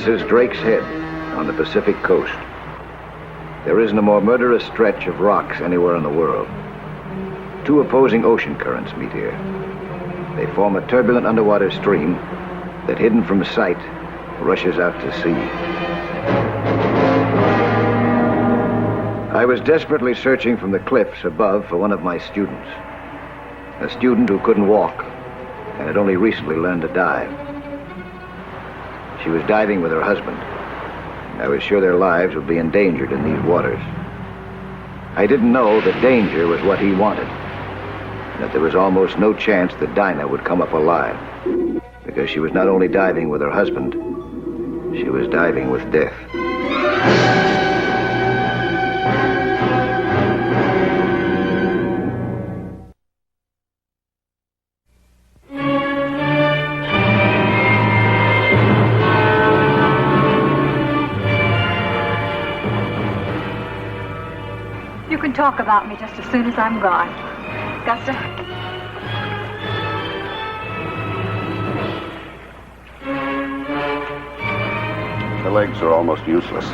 This is Drake's Head on the Pacific coast. There isn't a more murderous stretch of rocks anywhere in the world. Two opposing ocean currents meet here. They form a turbulent underwater stream that, hidden from sight, rushes out to sea. I was desperately searching from the cliffs above for one of my students. A student who couldn't walk and had only recently learned to dive. She was diving with her husband. I was sure their lives would be endangered in these waters. I didn't know that danger was what he wanted, and that there was almost no chance that Dinah would come up alive, because she was not only diving with her husband, she was diving with death. You can talk about me just as soon as I'm gone. Gusta? The legs are almost useless.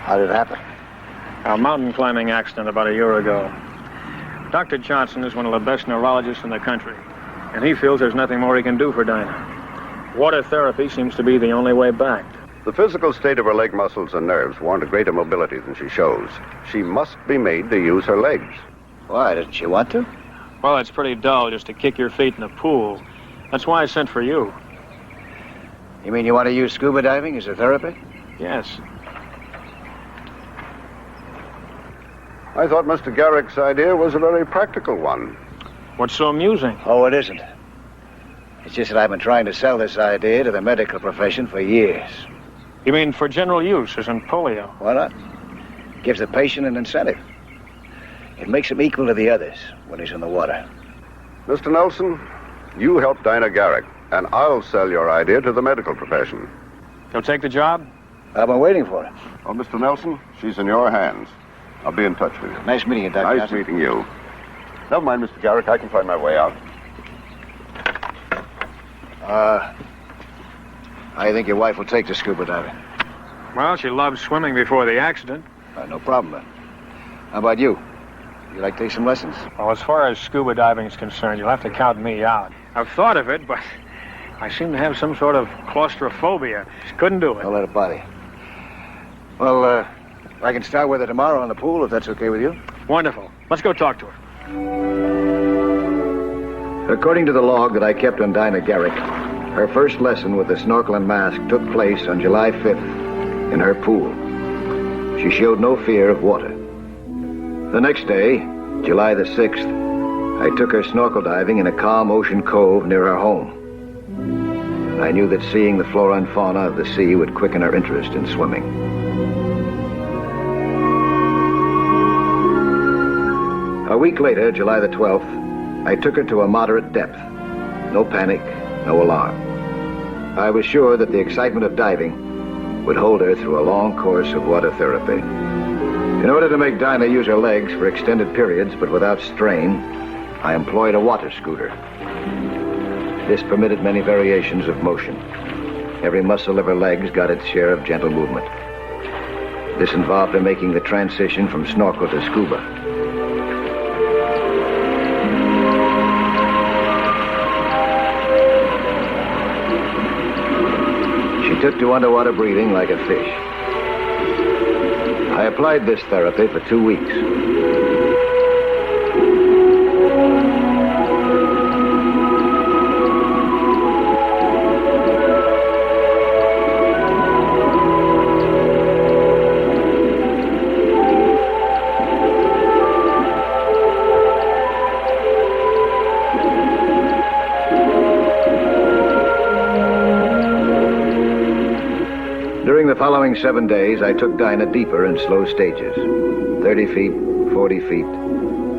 How did it happen? A mountain climbing accident about a year ago. Dr. Johnson is one of the best neurologists in the country, and he feels there's nothing more he can do for Dinah. Water therapy seems to be the only way back. The physical state of her leg muscles and nerves warrant a greater mobility than she shows. She must be made to use her legs. Why, doesn't she want to? Well, it's pretty dull just to kick your feet in a pool. That's why I sent for you. You mean you want to use scuba diving as a therapy? Yes. I thought Mr. Garrick's idea was a very practical one. What's so amusing? Oh, it isn't. It's just that I've been trying to sell this idea to the medical profession for years. You mean for general use, as in polio? Why not? Gives the patient an incentive. It makes him equal to the others when he's in the water. Mr. Nelson, you help Dinah Garrick, and I'll sell your idea to the medical profession. You'll take the job? I've been waiting for it. Well, Mr. Nelson, she's in your hands. I'll be in touch with you. Nice meeting you, Dr. Nice Johnson. meeting you. Never mind, Mr. Garrick. I can find my way out. I think your wife will take to scuba diving. Well, she loved swimming before the accident. No problem, then. How about you? You like to take some lessons? Well, as far as scuba diving is concerned, you'll have to count me out. I've thought of it, but I seem to have some sort of claustrophobia. Just couldn't do it. Don't let it bother you. Well, I can start with her tomorrow in the pool, if that's okay with you. Wonderful. Let's go talk to her. According to the log that I kept on Dinah Garrick, her first lesson with the snorkel and mask took place on July 5th in her pool. She showed no fear of water. The next day, July the 6th, I took her snorkel diving in a calm ocean cove near her home. I knew that seeing the flora and fauna of the sea would quicken her interest in swimming. A week later, July the 12th, I took her to a moderate depth. No panic, no alarm. I was sure that the excitement of diving would hold her through a long course of water therapy. In order to make Dinah use her legs for extended periods but without strain, I employed a water scooter. This permitted many variations of motion. Every muscle of her legs got its share of gentle movement. This involved her making the transition from snorkel to scuba. She took to underwater breathing like a fish. I applied this therapy for 2 weeks. During the following 7 days, I took Dinah deeper in slow stages, 30 feet, 40 feet,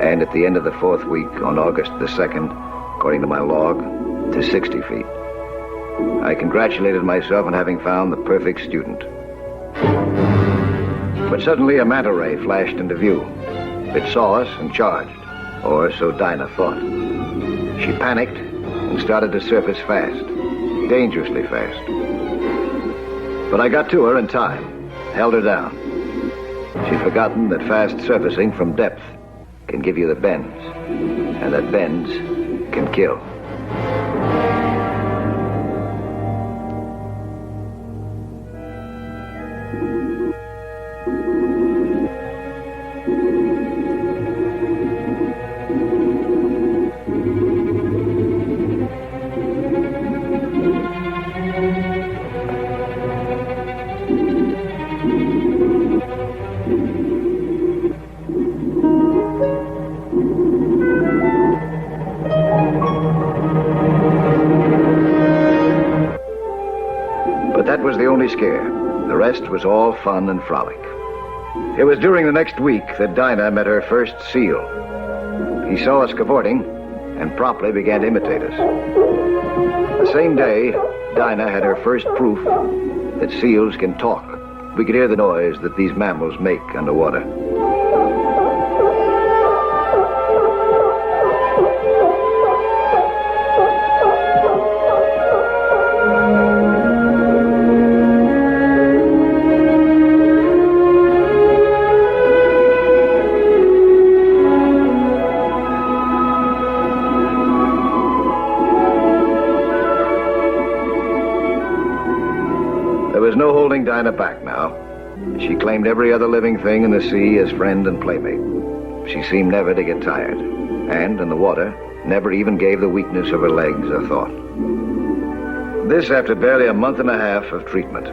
and at the end of the 4th week, on August the 2nd, according to my log, to 60 feet. I congratulated myself on having found the perfect student. But suddenly a manta ray flashed into view. It saw us and charged. Or so Dinah thought. She panicked and started to surface fast, dangerously fast. But I got to her in time, held her down. She'd forgotten that fast surfacing from depth can give you the bends, and that bends can kill. That was the only scare. The rest was all fun and frolic. It was during the next week that Dinah met her first seal. He saw us cavorting and promptly began to imitate us. The same day, Dinah had her first proof that seals can talk. We could hear the noise that these mammals make underwater. There was no holding Dinah back now. She claimed every other living thing in the sea as friend and playmate. She seemed never to get tired, and in the water, never even gave the weakness of her legs a thought. This after barely a month and a half of treatment.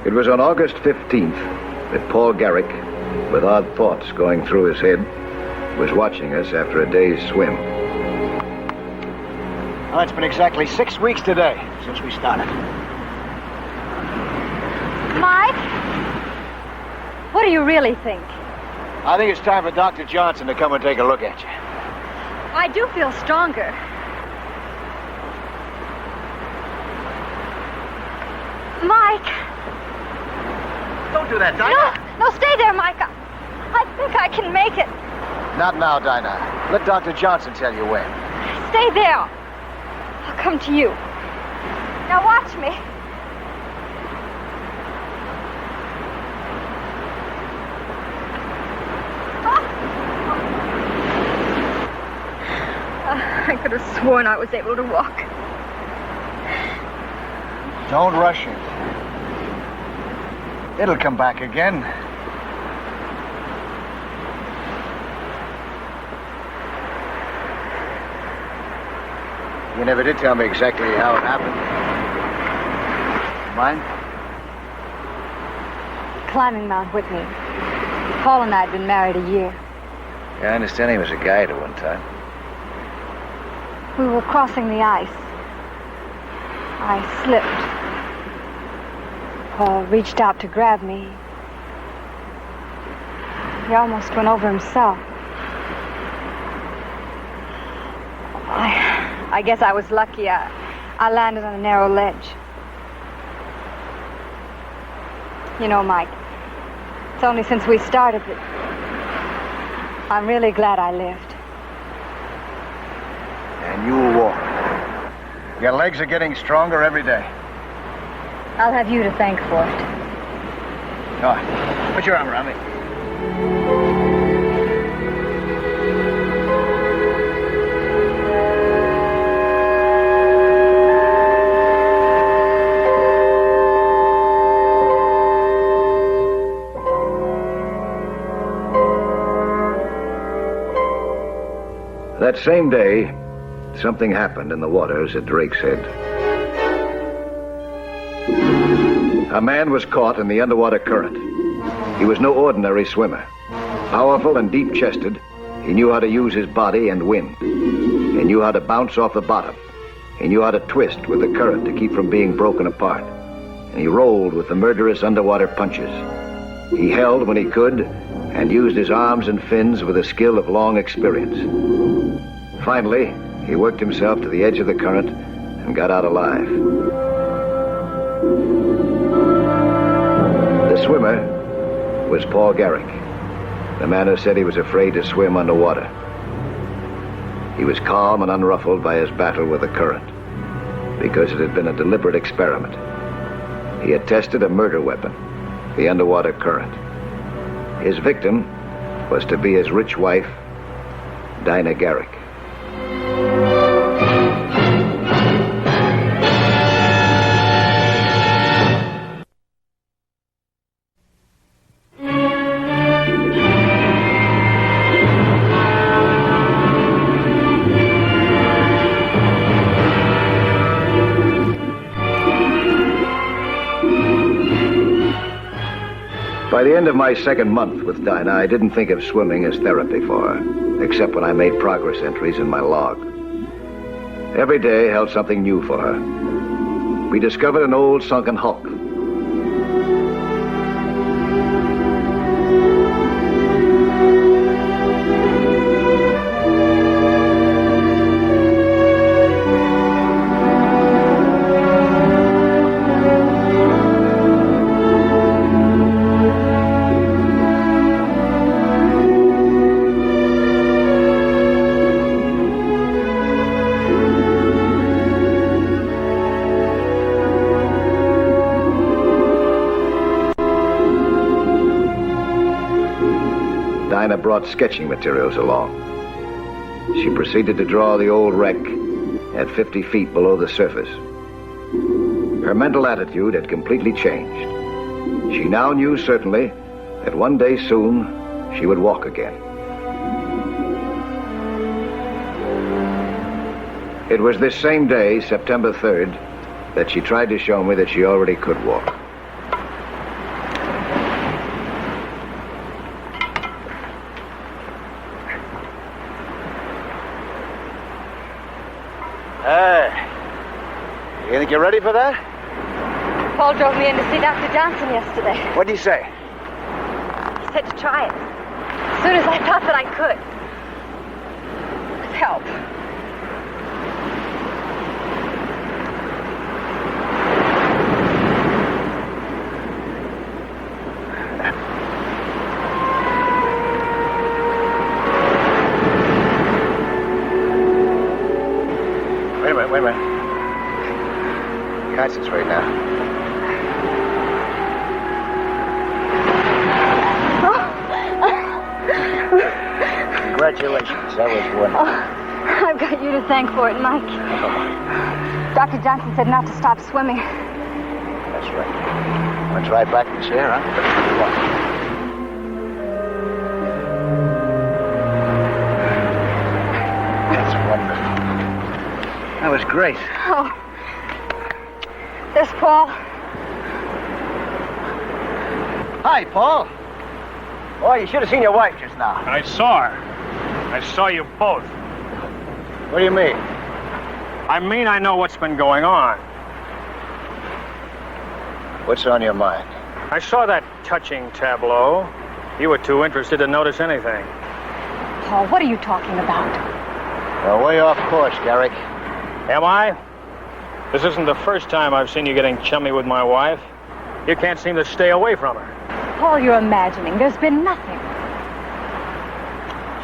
It was on August 15th that Paul Garrick, with odd thoughts going through his head, was watching us after a day's swim. Well, it's been exactly 6 weeks today since we started. Mike? What do you really think? I think it's time for Dr. Johnson to come and take a look at you. I do feel stronger. Mike! Don't do that, Dinah. No, stay there, Mike. I think I can make it. Not now, Dinah. Let Dr. Johnson tell you when. Stay there. I'll come to you. Now watch me. I could have sworn I was able to walk. Don't rush it. It'll come back again. You never did tell me exactly how it happened. Mind? Climbing Mount Whitney. Paul and I had been married a year. Yeah, I understand he was a guide at one time. We were crossing the ice. I slipped. Paul reached out to grab me. He almost went over himself. I guess I was lucky. I landed on a narrow ledge. You know, Mike, it's only since we started that I'm really glad I lived. And you will walk. Your legs are getting stronger every day. I'll have you to thank for it. All right. Put your arm around me. That same day, something happened in the waters at Drake's Head. A man was caught in the underwater current. He was no ordinary swimmer. Powerful and deep-chested, he knew how to use his body and wind. He knew how to bounce off the bottom. He knew how to twist with the current to keep from being broken apart. and he rolled with the murderous underwater punches. He held when he could and used his arms and fins with the skill of long experience. Finally, he worked himself to the edge of the current and got out alive. The swimmer was Paul Garrick, the man who said he was afraid to swim underwater. He was calm and unruffled by his battle with the current, because it had been a deliberate experiment. He had tested a murder weapon, the underwater current. His victim was to be his rich wife, Dinah Garrick. By the end of my second month with Dinah, I didn't think of swimming as therapy for her, except when I made progress entries in my log. Every day held something new for her. We discovered an old sunken hulk. Dinah brought sketching materials along. She proceeded to draw the old wreck at 50 feet below the surface. Her mental attitude had completely changed. She now knew certainly that one day soon she would walk again. It was this same day, September 3rd, that she tried to show me that she already could walk. You think you're ready for that? Paul drove me in to see Dr. Johnson yesterday. What'd he say? He said to try it. As soon as I thought that I could. With help. Wait a minute. Concentrate now. Congratulations, that was wonderful. I've got you to thank for it, Mike. Dr. Johnson said not to stop swimming. That's right. Want to try back in the chair, huh? That's wonderful. That was great. Oh. There's Paul. Hi, Paul. Boy, you should have seen your wife just now. I saw her. I saw you both. What do you mean? I mean, I know what's been going on. What's on your mind? I saw that touching tableau. You were too interested to notice anything. Paul, what are you talking about? You're way off course, Garrick. Am I? This isn't the first time I've seen you getting chummy with my wife. You can't seem to stay away from her. Paul, you're imagining. There's been nothing.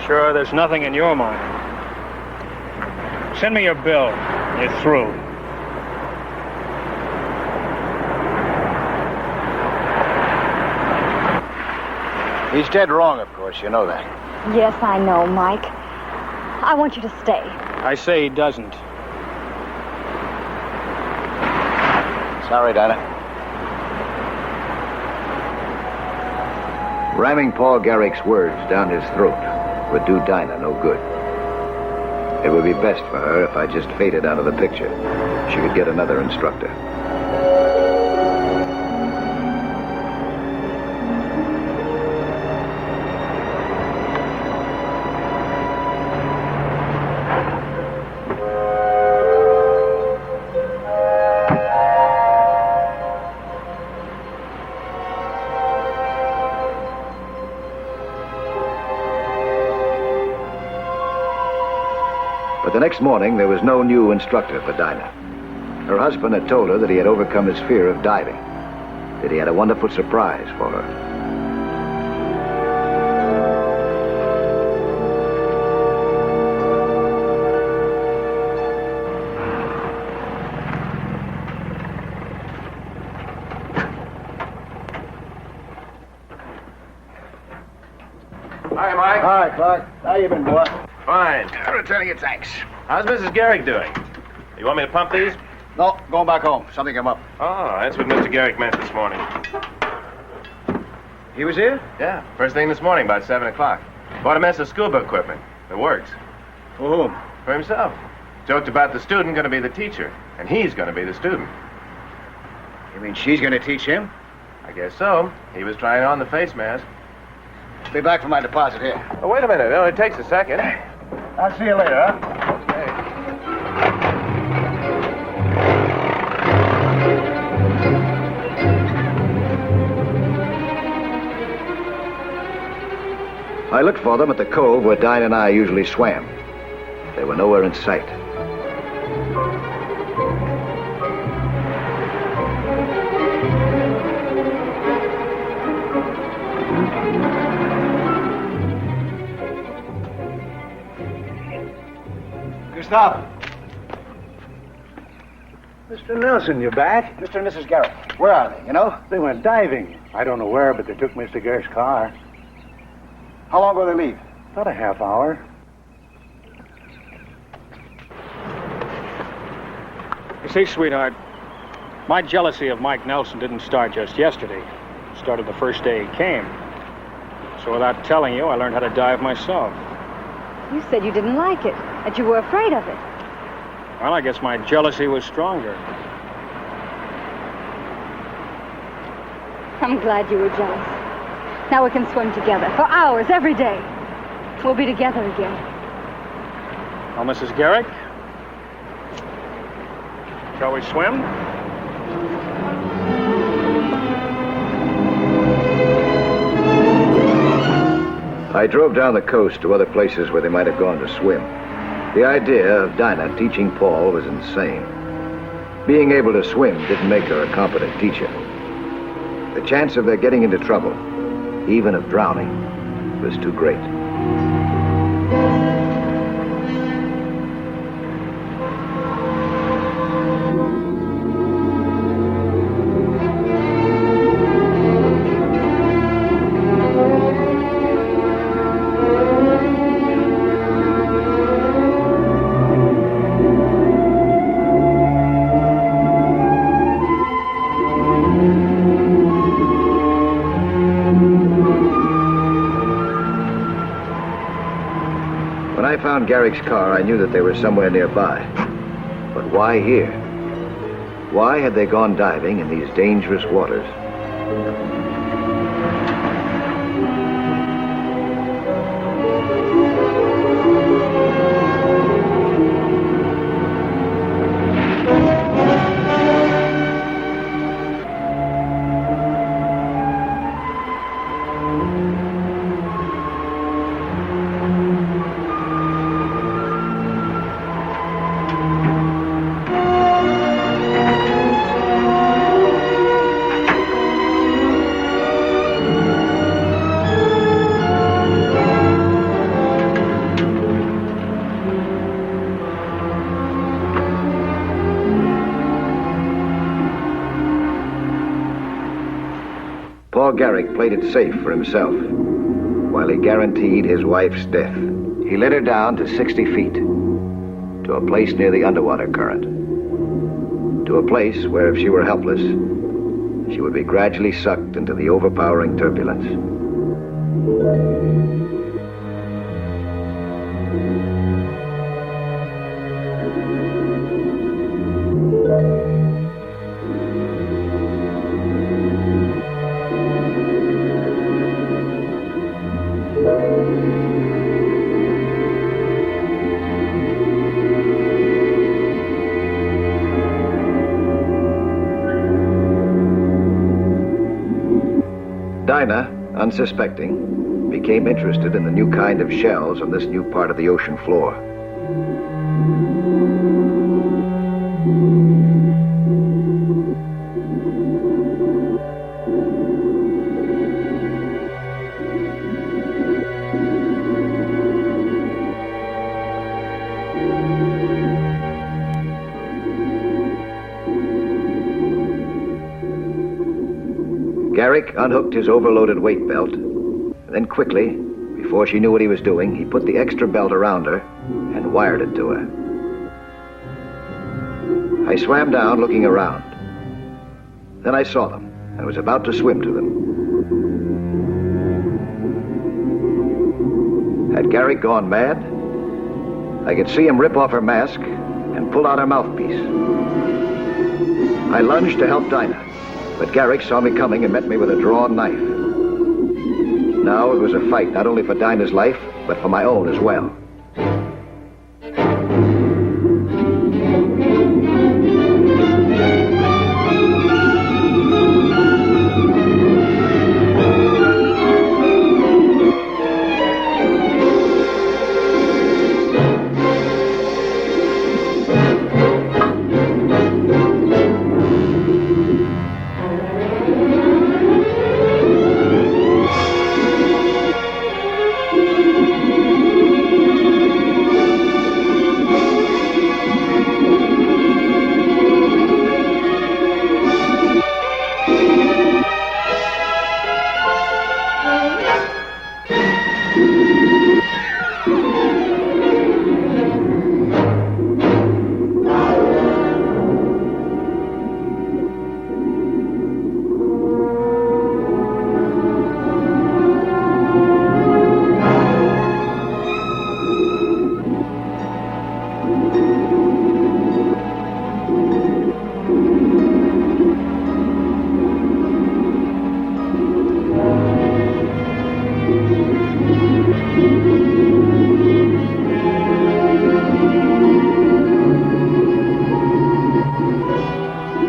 Sure, there's nothing in your mind. Send me your bill. You're through. He's dead wrong, of course. You know that. Yes, I know, Mike. I want you to stay. I say he doesn't. Sorry, Dinah. Ramming Paul Garrick's words down his throat would do Dinah no good. It would be best for her if I just faded out of the picture. She could get another instructor. next morning, there was no new instructor for Dinah. Her husband had told her that he had overcome his fear of diving, that he had a wonderful surprise for her. Hi, Mike. Hi, Clark. How you been, boy? Fine. Returning your thanks. How's Mrs. Garrick doing? You want me to pump these? No, going back home. Something came up. Oh, that's what Mr. Garrick meant this morning. He was here? Yeah, first thing this morning, about 7 o'clock. Bought a mess of scuba equipment. It works. For whom? For himself. Joked about the student going to be the teacher, and he's going to be the student. You mean she's going to teach him? I guess so. He was trying on the face mask. Be back for my deposit here. Oh, wait a minute. It only takes a second. I'll see you later, huh? Okay. I looked for them at the cove where Dinah and I usually swam. They were nowhere in sight. Gustav. Mr. Nelson, you back? Mr. and Mrs. Garrett. Where are they, you know? They went diving. I don't know where, but they took Mr. Garrett's car. How long ago they leave? About a half hour. You see, sweetheart, my jealousy of Mike Nelson didn't start just yesterday. It started the first day he came. So without telling you, I learned how to dive myself. You said you didn't like it, that you were afraid of it. Well, I guess my jealousy was stronger. I'm glad you were jealous. Now we can swim together for hours every day. We'll be together again. Well, Mrs. Garrick, shall we swim? I drove down the coast to other places where they might have gone to swim. The idea of Dinah teaching Paul was insane. Being able to swim didn't make her a competent teacher. The chance of their getting into trouble, even of drowning, was too great. When I found Garrick's car, I knew that they were somewhere nearby. But why here? Why had they gone diving in these dangerous waters? Paul Garrick played it safe for himself, while he guaranteed his wife's death. He let her down to 60 feet, to a place near the underwater current, to a place where if she were helpless, she would be gradually sucked into the overpowering turbulence. Dinah, unsuspecting, became interested in the new kind of shells on this new part of the ocean floor. Garrick unhooked his overloaded weight belt, and then quickly, before she knew what he was doing, he put the extra belt around her and wired it to her. I swam down, looking around. Then I saw them and was about to swim to them. Had Garrick gone mad? I could see him rip off her mask and pull out her mouthpiece. I lunged to help Dinah, but Garrick saw me coming and met me with a drawn knife. Now it was a fight not only for Dinah's life, but for my own as well.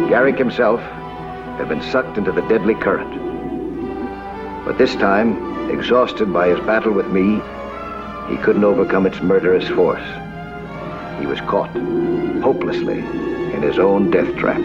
Garrick himself had been sucked into the deadly current. But this time, exhausted by his battle with me, he couldn't overcome its murderous force. He was caught, hopelessly, in his own death trap.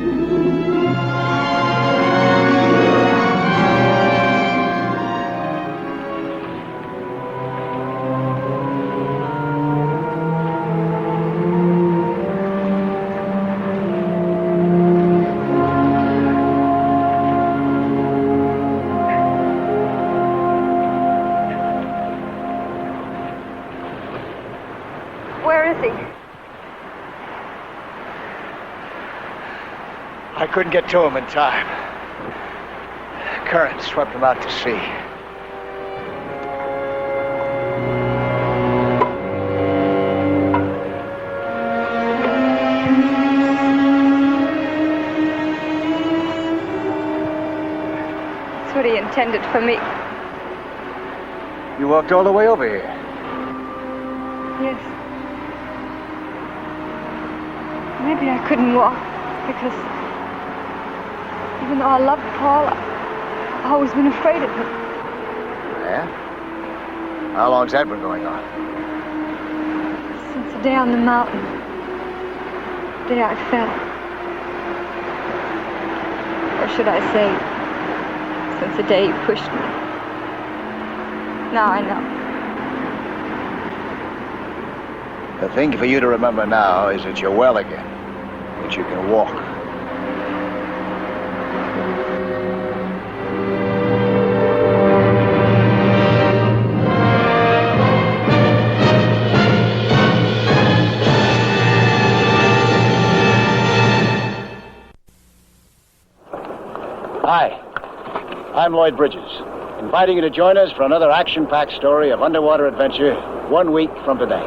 I couldn't get to him in time. The current swept him out to sea. That's what he intended for me. You walked all the way over here? Yes. Maybe I couldn't walk because even though I loved Paul, I've always been afraid of him. Yeah? How long's that been going on? Since the day on the mountain. The day I fell. Or should I say, since the day he pushed me. Now I know. The thing for you to remember now is that you're well again. That you can walk. Hi, I'm Lloyd Bridges, inviting you to join us for another action-packed story of underwater adventure 1 week from today.